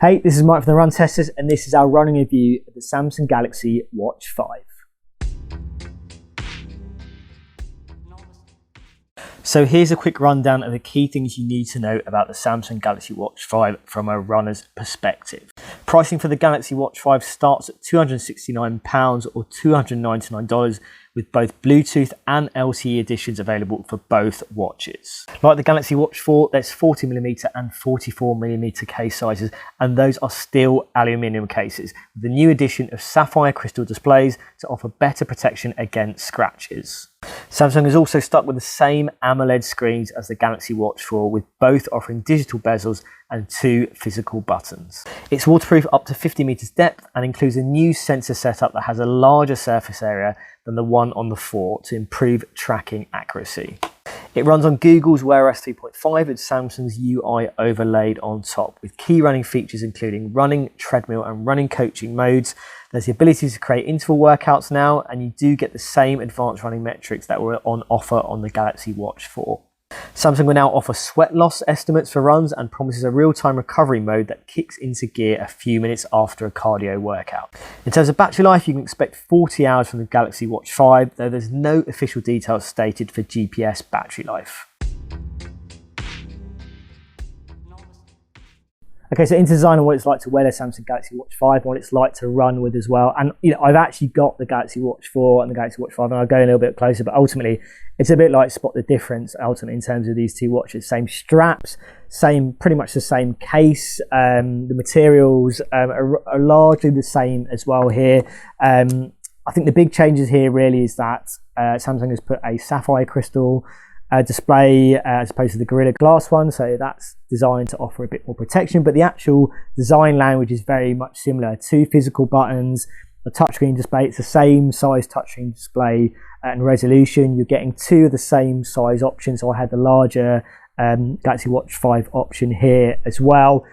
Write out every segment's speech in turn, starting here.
Hey, this is Mike from the Run Testers, and this is our running review of the Samsung Galaxy Watch 5. So here's a quick rundown of the key things you need to know about the Samsung Galaxy Watch 5 from a runner's perspective. Pricing for the Galaxy Watch 5 starts at £269 or $299, with both Bluetooth and LTE editions available for both watches. Like the Galaxy Watch 4, there's 40mm and 44mm case sizes, and those are still aluminium cases, with the new addition of sapphire crystal displays to offer better protection against scratches. Samsung has also stuck with the same AMOLED screens as the Galaxy Watch 4, with both offering digital bezels and 2 physical buttons. It's waterproof up to 50 meters depth and includes a new sensor setup that has a larger surface area than the one on the 4 to improve tracking accuracy. It runs on Google's Wear OS 3.5 and Samsung's UI overlaid on top, with key running features including running, treadmill and running coaching modes. There's the ability to create interval workouts now, and you do get the same advanced running metrics that were on offer on the Galaxy Watch 4. Samsung will now offer sweat loss estimates for runs and promises a real-time recovery mode that kicks into gear a few minutes after a cardio workout. In terms of battery life, you can expect 40 hours from the Galaxy Watch 5, though there's no official details stated for GPS battery life. Okay, so into design and what it's like to wear the Samsung Galaxy Watch 5 and what it's like to run with as well. And I've actually got the Galaxy Watch 4 and the Galaxy Watch 5, and I'll go a little bit closer, but ultimately it's a bit like spot the difference ultimately in terms of these two watches. Same straps, pretty much the same case. The materials are largely the same as well here. I think the big changes here really is that Samsung has put a sapphire crystal display as opposed to the Gorilla Glass one, so that's designed to offer a bit more protection, but the actual design language is very much similar. 2 physical buttons, a touchscreen display. It's the same size touchscreen display and resolution. You're getting 2 of the same size options, so I had the larger Galaxy Watch 5 option here as well.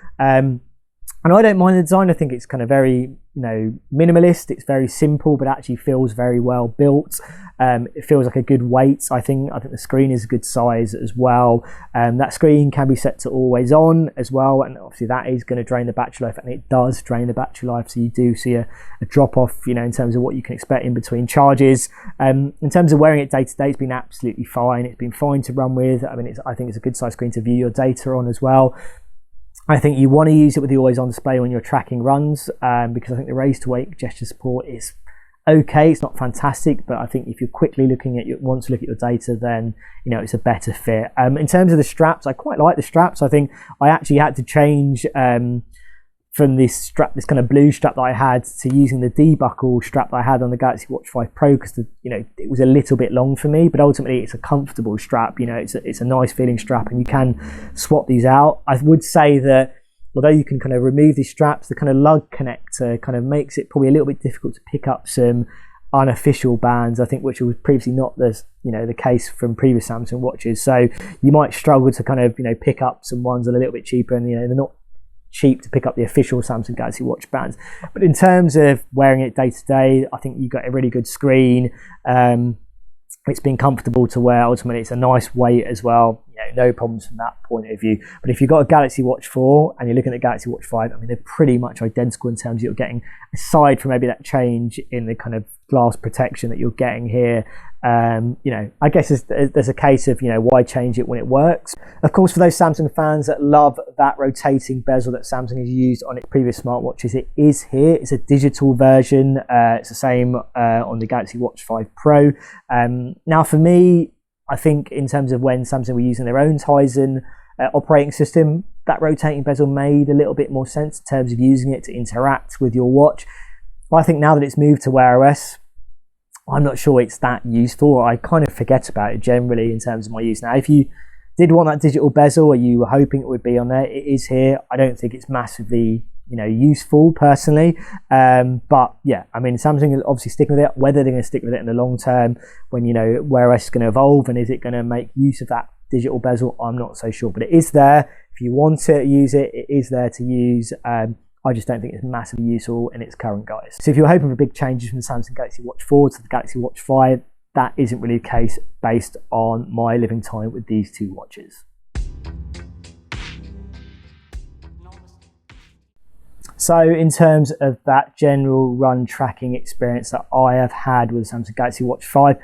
And I don't mind the design. I think it's kind of very minimalist. It's very simple, but actually feels very well built. It feels like a good weight. I think the screen is a good size as well. That screen can be set to always on as well, and obviously that is going to drain the battery life, and it does drain the battery life. So you do see a drop off, in terms of what you can expect in between charges. In terms of wearing it day to day, it's been absolutely fine. It's been fine to run with. I think it's a good size screen to view your data on as well. I think you want to use it with the always on display when you're tracking runs, because I think the raise to wake gesture support is okay. It's not fantastic, but I think if you're quickly want to look at your data, then it's a better fit. In terms of the straps, I quite like the straps. I think I actually had to change from this kind of blue strap that I had, to using the debuckle strap that I had on the Galaxy Watch 5 Pro, because it was a little bit long for me, but ultimately it's a comfortable strap. It's a nice feeling strap, and you can swap these out. I would say that although you can kind of remove these straps, the kind of lug connector kind of makes it probably a little bit difficult to pick up some unofficial bands, I think, which was previously not the case from previous Samsung watches. So you might struggle to kind of pick up some ones that are a little bit cheaper, and they're not cheap to pick up the official Samsung Galaxy Watch bands. But in terms of wearing it day to day, I think you've got a really good screen. It's been comfortable to wear. Ultimately, it's a nice weight as well. No problems from that point of view. But if you've got a Galaxy Watch 4 and you're looking at Galaxy Watch 5, they're pretty much identical in terms of you're getting, aside from maybe that change in the kind of glass protection that you're getting here. I guess there's a case of why change it when it works. Of course, for those Samsung fans that love that rotating bezel that Samsung has used on its previous smartwatches, it is here. It's a digital version. It's the same on the Galaxy Watch 5 Pro. Now for me, I think in terms of when Samsung were using their own Tizen operating system, that rotating bezel made a little bit more sense in terms of using it to interact with your watch. But I think now that it's moved to Wear OS, I'm not sure it's that useful. I kind of forget about it generally in terms of my use. Now, if you did want that digital bezel, or you were hoping it would be on there, it is here. I don't think it's massively useful personally, but yeah, Samsung is obviously sticking with it. Whether they're going to stick with it in the long term, when Wear OS is going to evolve, and is it going to make use of that digital bezel, I'm not so sure. But it is there. If you want to use it, it is there to use. I just don't think it's massively useful in its current guise. So if you're hoping for big changes from the Samsung Galaxy Watch 4 to the Galaxy Watch 5, that isn't really the case based on my living time with these two watches. So in terms of that general run tracking experience that I have had with the Samsung Galaxy Watch 5,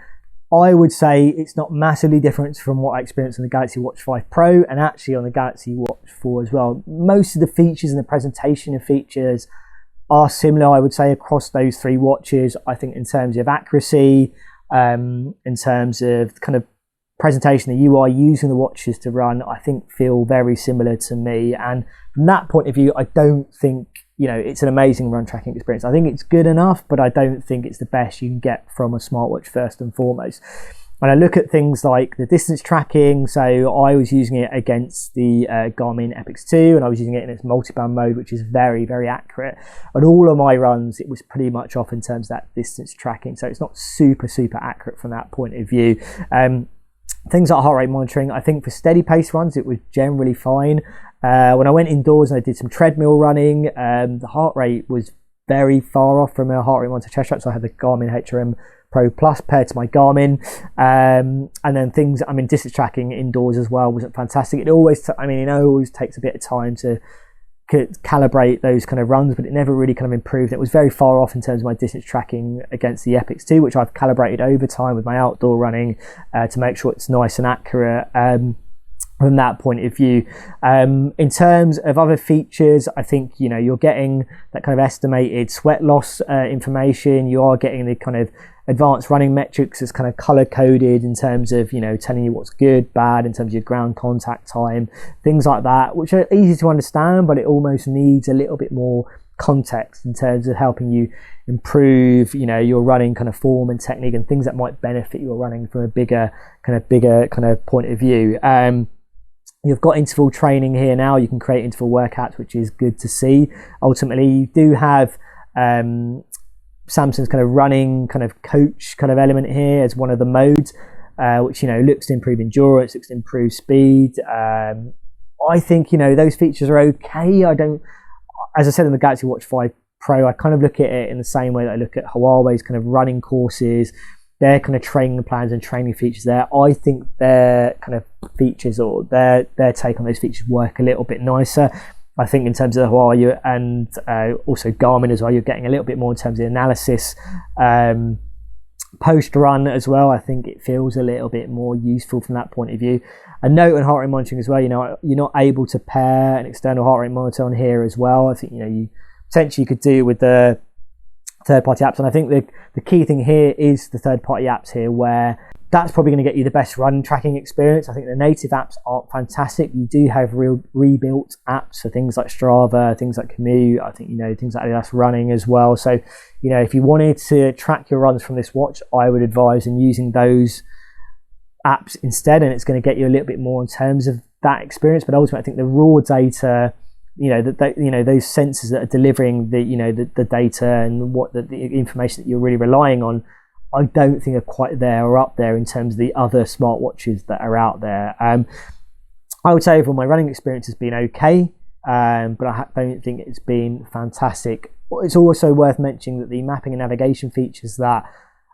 I would say it's not massively different from what I experienced on the Galaxy Watch 5 Pro and actually on the Galaxy Watch 4 as well. Most of the features and the presentation of features are similar, I would say, across those three watches. I think in terms of accuracy, in terms of kind of presentation, the UI using the watches to run, I think feel very similar to me. And from that point of view, I don't think, it's an amazing run tracking experience. I think it's good enough, but I don't think it's the best you can get from a smartwatch first and foremost. When I look at things like the distance tracking, so I was using it against the Garmin Epix 2 and I was using it in its multiband mode, which is very, very accurate. On all of my runs, it was pretty much off in terms of that distance tracking. So it's not super, super accurate from that point of view. Things like heart rate monitoring, I think for steady pace runs, it was generally fine. When I went indoors and I did some treadmill running, the heart rate was very far off from a heart rate monitor chest strap. So I had the Garmin HRM Pro Plus paired to my Garmin. And then distance tracking indoors as well wasn't fantastic. It always takes a bit of time to calibrate those kind of runs, but it never really kind of improved. It was very far off in terms of my distance tracking against the Epix 2, which I've calibrated over time with my outdoor running to make sure it's nice and accurate from that point of view. In terms of other features, I think you're getting that kind of estimated sweat loss information. You are getting the kind of advanced running metrics as kind of color coded in terms of telling you what's good, bad in terms of your ground contact time, things like that, which are easy to understand, but it almost needs a little bit more context in terms of helping you improve your running kind of form and technique and things that might benefit your running from a bigger kind of point of view. You've got interval training here now. You can create interval workouts, which is good to see. Ultimately, you do have Samsung's kind of running kind of coach kind of element here as one of the modes, which looks to improve endurance, looks to improve speed. I think those features are okay. As I said in the Galaxy Watch 5 Pro, I kind of look at it in the same way that I look at Huawei's kind of running courses, their kind of training plans and training features there. I think their kind of features or their take on those features work a little bit nicer. I think in terms of Huawei and also Garmin as well, you're getting a little bit more in terms of analysis post-run as well. I think it feels a little bit more useful from that point of view. A note on heart rate monitoring as well, you're not able to pair an external heart rate monitor on here as well. I think, you potentially could do with the third-party apps. And I think the key thing here is the third-party apps here, where that's probably going to get you the best run tracking experience. I think the native apps aren't fantastic. You do have rebuilt apps for things like Strava, things like Commute, I think, things like Adidas Running as well. So, if you wanted to track your runs from this watch, I would advise in using those apps instead, and it's going to get you a little bit more in terms of that experience. But ultimately, I think the raw data, those sensors that are delivering the data and what the information that you're really relying on, I don't think are quite there or up there in terms of the other smartwatches that are out there. I would say overall my running experience has been okay, but I don't think it's been fantastic. It's also worth mentioning that the mapping and navigation features that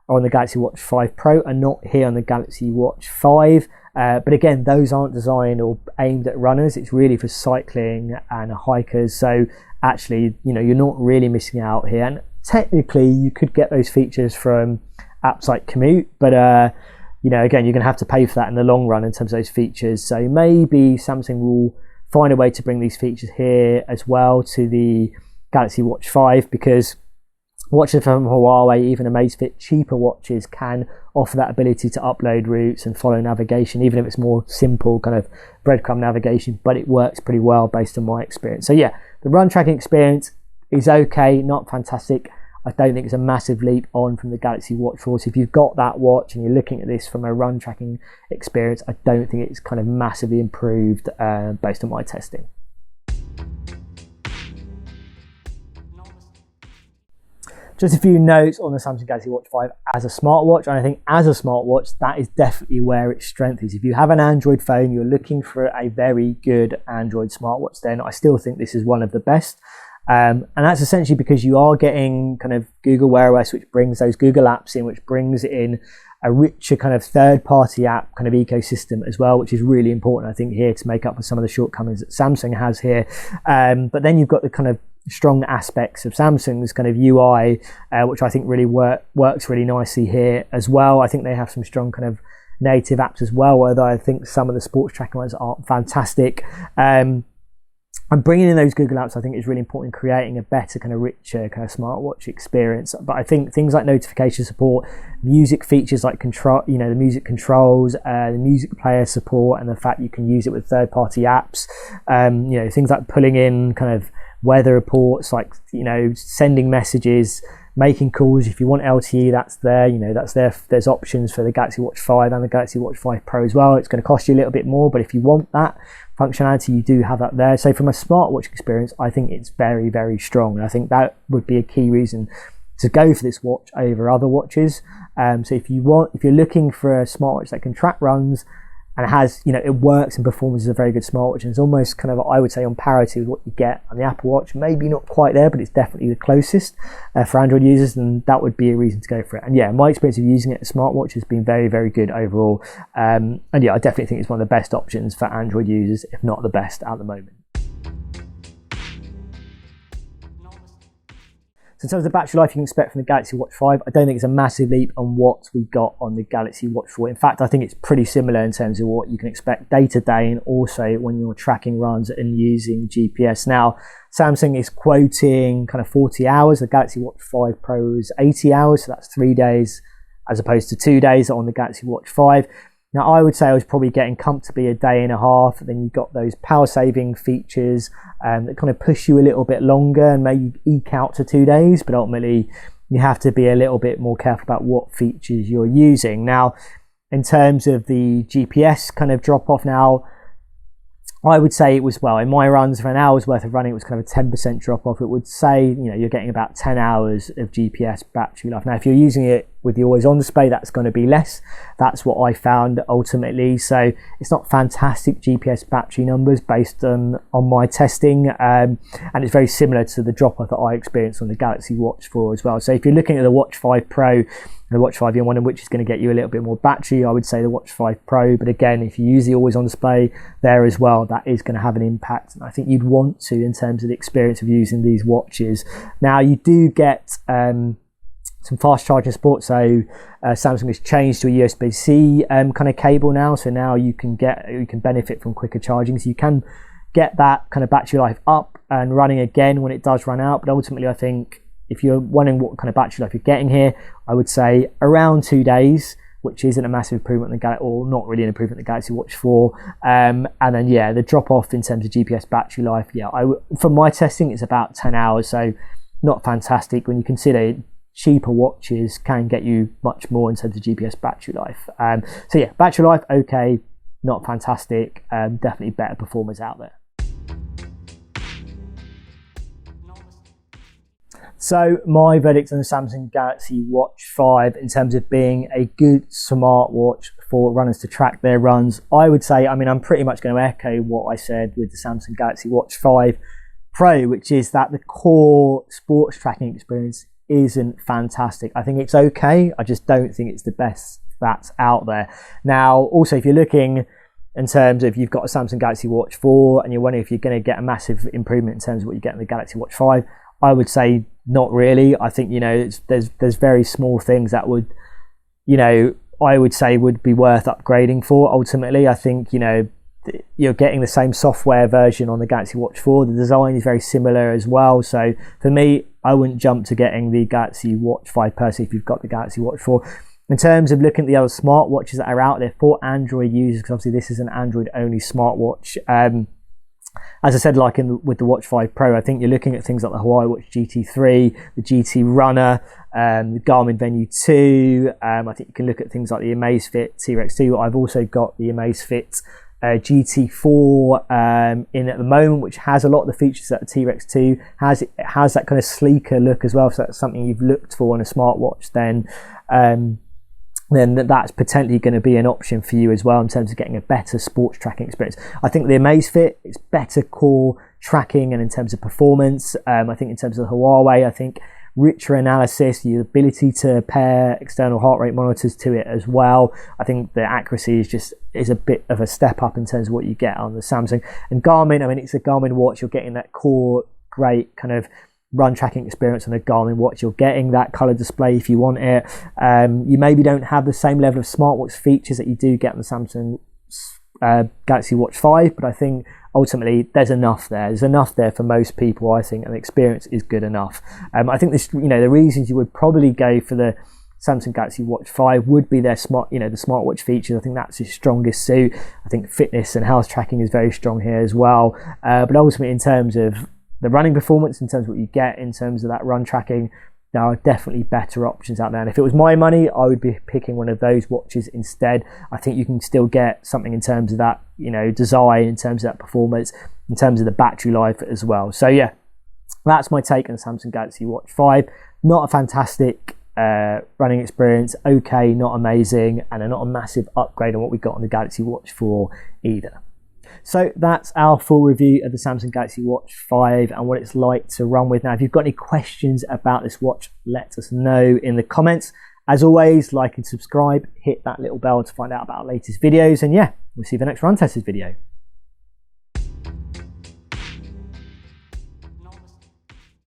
are on the Galaxy Watch 5 Pro are not here on the Galaxy Watch 5. But again, those aren't designed or aimed at runners. It's really for cycling and hikers. So actually, you're not really missing out here. And technically, you could get those features from apps like Commute, but again, you're going to have to pay for that in the long run in terms of those features. So maybe Samsung will find a way to bring these features here as well to the Galaxy Watch 5, because watches from Huawei, even Amazfit, cheaper watches can offer that ability to upload routes and follow navigation, even if it's more simple kind of breadcrumb navigation, but it works pretty well based on my experience. So yeah, the run tracking experience is okay, not fantastic. I don't think it's a massive leap on from the Galaxy Watch 4. So if you've got that watch and you're looking at this from a run tracking experience, I don't think it's kind of massively improved based on my testing. Just a few notes on the Samsung Galaxy Watch 5 as a smartwatch, and I think as a smartwatch, that is definitely where its strength is. If you have an Android phone, you're looking for a very good Android smartwatch, then I still think this is one of the best. And that's essentially because you are getting kind of Google Wear OS, which brings those Google apps in, which brings in a richer kind of third-party app kind of ecosystem as well, which is really important, I think, here to make up for some of the shortcomings that Samsung has here. But then you've got the kind of strong aspects of Samsung's kind of UI, which I think really works really nicely here as well. I think they have some strong kind of native apps as well, although I think some of the sports tracking ones aren't fantastic. And bringing in those Google apps, I think, is really important in creating a better kind of richer kind of smartwatch experience. But I think things like notification support, music features like control, the music controls, the music player support, and the fact you can use it with third-party apps, things like pulling in kind of weather reports, like sending messages, making calls. If you want LTE, that's there. That's there. There's options for the Galaxy Watch 5 and the Galaxy Watch 5 Pro as well. It's going to cost you a little bit more, but if you want that functionality, you do have that there. So from a smartwatch experience, I think it's very, very strong, and I think that would be a key reason to go for this watch over other watches. So if you're looking for a smartwatch that can track runs and has, it works and performs as a very good smartwatch, and it's almost kind of, I would say, on parity with what you get on the Apple Watch. Maybe not quite there, but it's definitely the closest for Android users, and that would be a reason to go for it. And yeah, my experience of using it as a smartwatch has been very, very good overall. And yeah, I definitely think it's one of the best options for Android users, if not the best at the moment. So in terms of battery life you can expect from the Galaxy Watch 5, I don't think it's a massive leap on what we got on the Galaxy Watch 4. In fact, I think it's pretty similar in terms of what you can expect day to day, and also when you're tracking runs and using GPS. Now, Samsung is quoting kind of 40 hours. The Galaxy Watch 5 Pro is 80 hours, so that's 3 days as opposed to 2 days on the Galaxy Watch 5. Now, I would say I was probably getting comfortably a day and a half. Then you've got those power saving features that kind of push you a little bit longer and maybe eke out to 2 days, but ultimately you have to be a little bit more careful about what features you're using. Now, in terms of the GPS kind of drop off, now I would say it was, well, in my runs for an hour's worth of running, it was kind of a 10% drop off. It would say, you're getting about 10 hours of GPS battery life. Now, if you're using it with the always on display, that's going to be less. That's what I found ultimately. So it's not fantastic GPS battery numbers based on my testing. And it's very similar to the drop off that I experienced on the Galaxy Watch 4 as well. So if you're looking at the Watch 5 Pro, the Watch 5, you're wondering which is going to get you a little bit more battery, I would say the Watch 5 Pro. But again, if you use the always on display there as well, that is going to have an impact. And I think you'd want to, in terms of the experience of using these watches. Now, you do get some fast charging support. So Samsung has changed to a USB-C kind of cable now. So now you can benefit from quicker charging. So you can get that kind of battery life up and running again when it does run out. But ultimately, I think if you're wondering what kind of battery life you're getting here, I would say around 2 days, which isn't a massive improvement in the or not really an improvement in the Galaxy Watch 4. And then, yeah, the drop off in terms of GPS battery life, yeah, from my testing, it's about 10 hours. So not fantastic when you consider cheaper watches can get you much more in terms of GPS battery life. So yeah, battery life, okay, not fantastic. Definitely better performers out there. So my verdict on the Samsung Galaxy Watch 5 in terms of being a good smartwatch for runners to track their runs, I would say, I'm pretty much going to echo what I said with the Samsung Galaxy Watch 5 Pro, which is that the core sports tracking experience isn't fantastic. I think it's okay. I just don't think it's the best that's out there. Now, also, if you're looking in terms of you've got a Samsung Galaxy Watch 4 and you're wondering if you're going to get a massive improvement in terms of what you get in the Galaxy Watch 5, I would say not really. I think, there's very small things that would, I would say would be worth upgrading for. Ultimately, I think, you're getting the same software version on the Galaxy Watch 4. The design is very similar as well. So for me, I wouldn't jump to getting the Galaxy Watch 5 personally if you've got the Galaxy Watch 4. In terms of looking at the other smartwatches that are out there for Android users, because obviously this is an Android-only smartwatch, as I said, with the Watch 5 Pro, I think you're looking at things like the Huawei Watch GT3, the GT Runner, the Garmin Venue 2. I think you can look at things like the Amazfit T-Rex 2. I've also got the Amazfit GT4 in at the moment, which has a lot of the features that the T-Rex 2 has. It has that kind of sleeker look as well. So that's something you've looked for on a smartwatch, then that's potentially going to be an option for you as well in terms of getting a better sports tracking experience. I think the Amazfit is better core tracking, and in terms of performance, I think in terms of the Huawei, I think richer analysis, the ability to pair external heart rate monitors to it as well. I think the accuracy is a bit of a step up in terms of what you get on the Samsung. And Garmin, it's a Garmin watch, you're getting that core great kind of run tracking experience on a Garmin watch. You're getting that color display if you want it. You maybe don't have the same level of smartwatch features that you do get on the Samsung Galaxy Watch 5, but I think ultimately there's enough there. There's enough there for most people, I think, and the experience is good enough. I think this, the reasons you would probably go for the Samsung Galaxy Watch 5 would be their the smartwatch features. I think that's its strongest suit. I think fitness and health tracking is very strong here as well. But ultimately, in terms of the running performance, in terms of what you get, in terms of that run tracking, there are definitely better options out there. And if it was my money, I would be picking one of those watches instead. I think you can still get something in terms of that, design, in terms of that performance, in terms of the battery life as well. So yeah, that's my take on the Samsung Galaxy Watch 5. Not a fantastic running experience, okay, not amazing, and not a massive upgrade on what we got on the Galaxy Watch 4 either. So that's our full review of the Samsung Galaxy Watch 5 and what it's like to run with. Now, if you've got any questions about this watch, let us know in the comments. As always, like and subscribe, hit that little bell to find out about our latest videos, and yeah, we'll see you in the next Run Testers video.